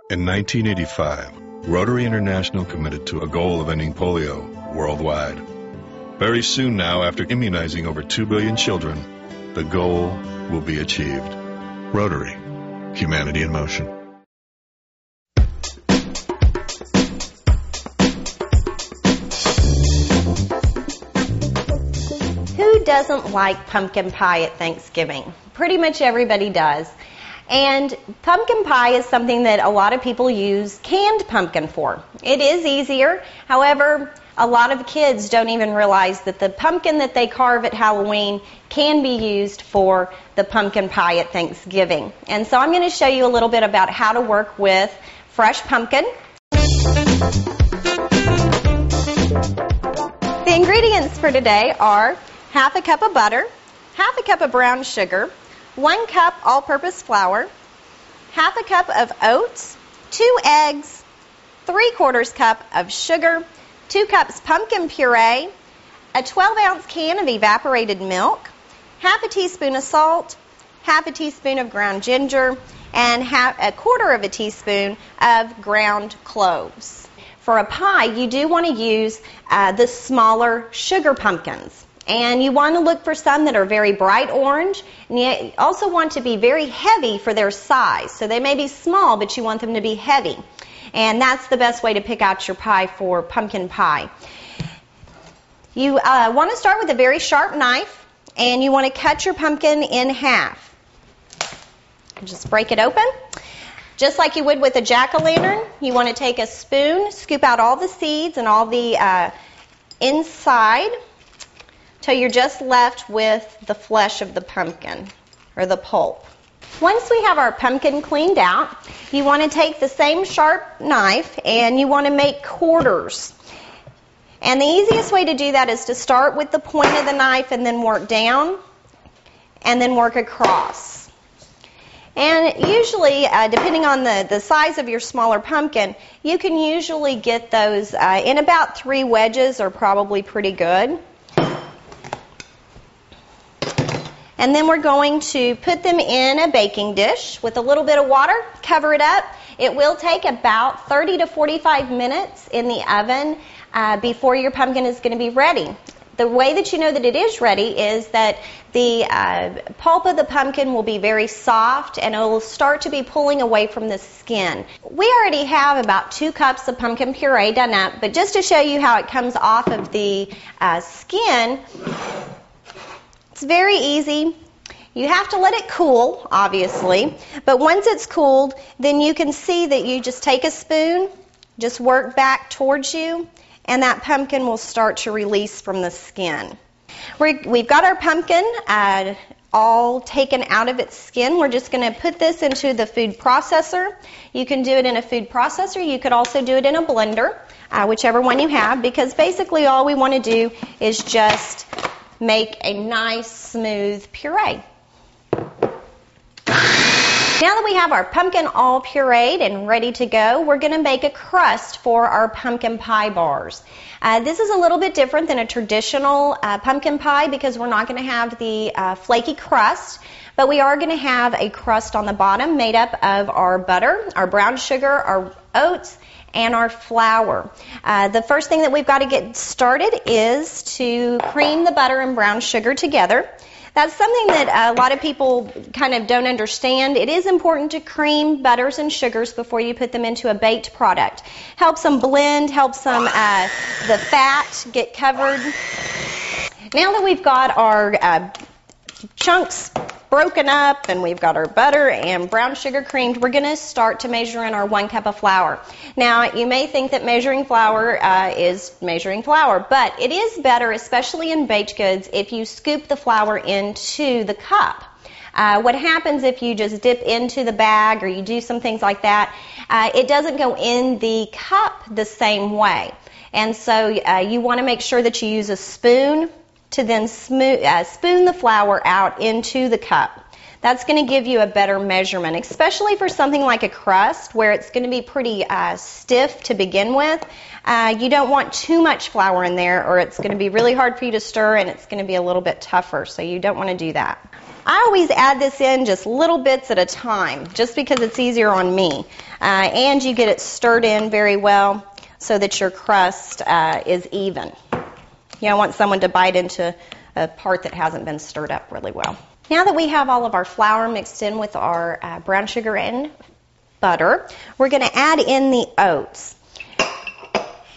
In 1985, Rotary International committed to a goal of ending polio worldwide. Very soon now, after immunizing over 2 billion children, the goal will be achieved. Rotary. Humanity in motion. Who doesn't like pumpkin pie at Thanksgiving? Pretty much everybody does. And pumpkin pie is something that a lot of people use canned pumpkin for. It is easier. However, a lot of kids don't even realize that the pumpkin that they carve at Halloween can be used for the pumpkin pie at Thanksgiving. And so I'm going to show you a little bit about how to work with fresh pumpkin. The ingredients for today are half a cup of butter, half a cup of brown sugar, 1 cup all-purpose flour, half a cup of oats, 2 eggs, 3/4 cup of sugar, 2 cups pumpkin puree, a 12-ounce can of evaporated milk, half a teaspoon of salt, half a teaspoon of ground ginger, and a 1/4 teaspoon of ground cloves. For a pie, you do want to use the smaller sugar pumpkins. And you want to look for some that are very bright orange, and you also want to be very heavy for their size. So they may be small, but you want them to be heavy. And that's the best way to pick out your pie for pumpkin pie. You want to start with a very sharp knife, and you want to cut your pumpkin in half. Just break it open. Just like you would with a jack-o'-lantern, you want to take a spoon, scoop out all the seeds and all the inside, till you're just left with the flesh of the pumpkin, or the pulp. Once we have our pumpkin cleaned out, you want to take the same sharp knife and you want to make quarters. And the easiest way to do that is to start with the point of the knife and then work down and then work across. And usually, depending on the size of your smaller pumpkin, you can usually get those in about 3 wedges are probably pretty good. And then we're going to put them in a baking dish with a little bit of water, cover it up. It will take about 30 to 45 minutes in the oven before your pumpkin is going to be ready. The way that you know that it is ready is that the pulp of the pumpkin will be very soft and it will start to be pulling away from the skin. We already have about 2 cups of pumpkin puree done up, but just to show you how it comes off of the skin, it's very easy. You have to let it cool, obviously, but once it's cooled, then you can see that you just take a spoon, just work back towards you, and that pumpkin will start to release from the skin. We've got our pumpkin all taken out of its skin. We're just going to put this into the food processor. You can do it in a food processor. You could also do it in a blender, whichever one you have, because basically all we want to do is just make a nice smooth puree. Now that we have our pumpkin all pureed and ready to go, we're going to make a crust for our pumpkin pie bars. This is a little bit different than a traditional pumpkin pie because we're not going to have the flaky crust, but we are going to have a crust on the bottom made up of our butter, our brown sugar, our oats, and our flour. The first thing that we've got to get started is to cream the butter and brown sugar together. That's something that a lot of people kind of don't understand. It is important to cream butters and sugars before you put them into a baked product. Helps them blend, helps them the fat get covered. Now that we've got our chunks broken up and we've got our butter and brown sugar creamed, we're going to start to measure in our 1 cup of flour. Now, you may think that measuring flour is measuring flour, but it is better, especially in baked goods, if you scoop the flour into the cup. What happens if you just dip into the bag or you do some things like that, it doesn't go in the cup the same way. And so you want to make sure that you use a spoon to then spoon the flour out into the cup. That's going to give you a better measurement, especially for something like a crust where it's going to be pretty stiff to begin with. You don't want too much flour in there or it's going to be really hard for you to stir and it's going to be a little bit tougher, so you don't want to do that. I always add this in just little bits at a time, just because it's easier on me. And you get it stirred in very well so that your crust is even. You don't want someone to bite into a part that hasn't been stirred up really well. Now that we have all of our flour mixed in with our brown sugar and butter, we're going to add in the oats.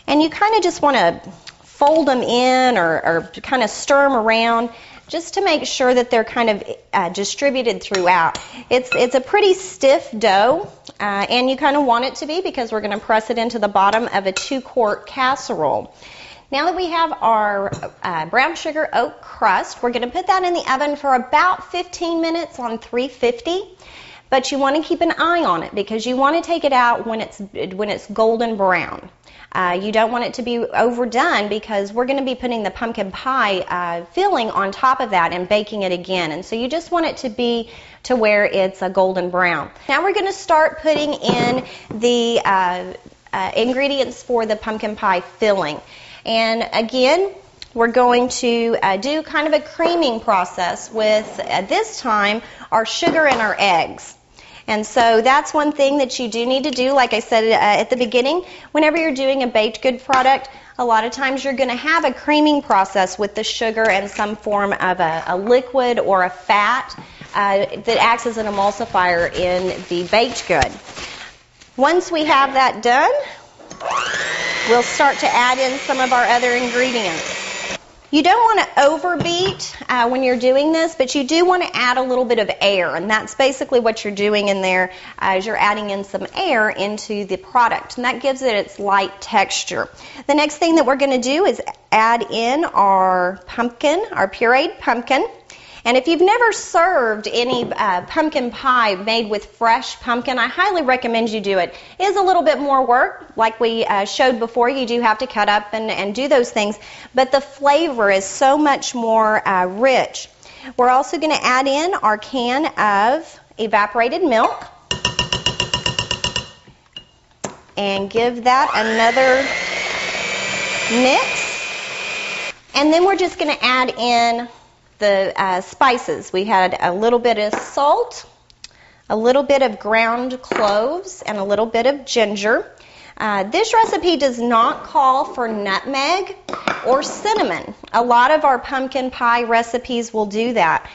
And you kind of just want to fold them in or kind of stir them around just to make sure that they're kind of distributed throughout. It's a pretty stiff dough, and you kind of want it to be because we're going to press it into the bottom of a 2-quart casserole. Now that we have our brown sugar oat crust, we're going to put that in the oven for about 15 minutes on 350. But you want to keep an eye on it because you want to take it out when it's golden brown. You don't want it to be overdone because we're going to be putting the pumpkin pie filling on top of that and baking it again. And so you just want it to be to where it's a golden brown. Now we're going to start putting in the ingredients for the pumpkin pie filling. And again, we're going to do kind of a creaming process with, this time, our sugar and our eggs. And so that's one thing that you do need to do, like I said at the beginning. Whenever you're doing a baked good product, a lot of times you're going to have a creaming process with the sugar and some form of a liquid or a fat that acts as an emulsifier in the baked good. Once we have that done, we'll start to add in some of our other ingredients. You don't want to overbeat when you're doing this, but you do want to add a little bit of air, and that's basically what you're doing in there is you're adding in some air into the product, and that gives it its light texture. The next thing that we're going to do is add in our pumpkin, our pureed pumpkin. And if you've never served any pumpkin pie made with fresh pumpkin, I highly recommend you do it. It is a little bit more work. Like we showed before, you do have to cut up and do those things. But the flavor is so much more rich. We're also going to add in our can of evaporated milk. And give that another mix. And then we're just going to add in the spices. We had a little bit of salt, a little bit of ground cloves, and a little bit of ginger. This recipe does not call for nutmeg or cinnamon. A lot of our pumpkin pie recipes will do that.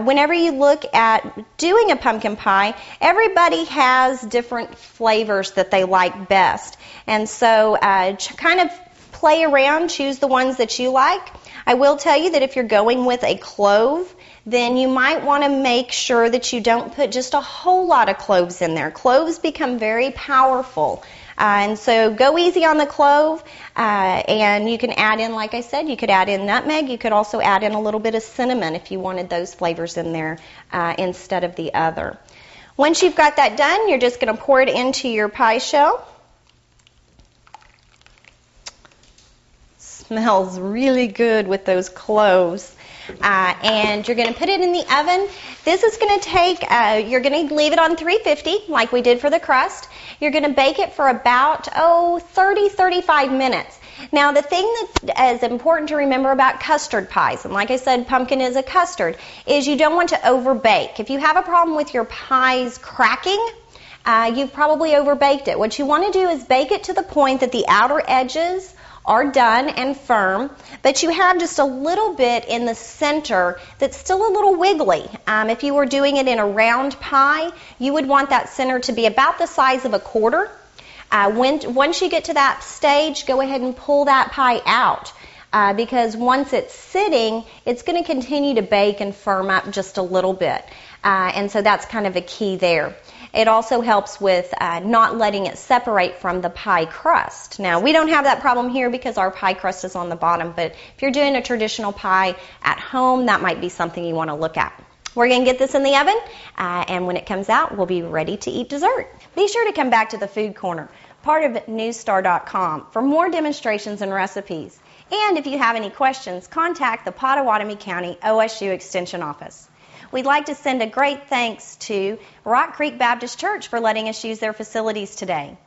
Whenever you look at doing a pumpkin pie, everybody has different flavors that they like best. And so kind of play around, choose the ones that you like. I will tell you that if you're going with a clove, then you might want to make sure that you don't put just a whole lot of cloves in there. Cloves become very powerful. And so go easy on the clove, and you can add in, like I said, you could add in nutmeg. You could also add in a little bit of cinnamon if you wanted those flavors in there instead of the other. Once you've got that done, you're just going to pour it into your pie shell. Smells really good with those cloves. And you're going to put it in the oven. This is going to take, you're going to leave it on 350 like we did for the crust. You're going to bake it for about, 30-35 minutes. Now, the thing that is important to remember about custard pies, and like I said, pumpkin is a custard, is you don't want to overbake. If you have a problem with your pies cracking, you've probably overbaked it. What you want to do is bake it to the point that the outer edges are done and firm, but you have just a little bit in the center that's still a little wiggly. If you were doing it in a round pie, you would want that center to be about the size of a quarter. Once you get to that stage, go ahead and pull that pie out. Because once it's sitting, it's going to continue to bake and firm up just a little bit. And so that's kind of a key there. It also helps with not letting it separate from the pie crust. Now, we don't have that problem here because our pie crust is on the bottom, but if you're doing a traditional pie at home, that might be something you want to look at. We're going to get this in the oven, and when it comes out, we'll be ready to eat dessert. Be sure to come back to the Food Corner, part of newsstar.com, for more demonstrations and recipes. And if you have any questions, contact the Pottawatomie County OSU Extension Office. we'd like to send a great thanks to Rock Creek Baptist Church for letting us use their facilities today.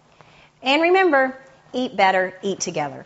And remember, eat better, eat together.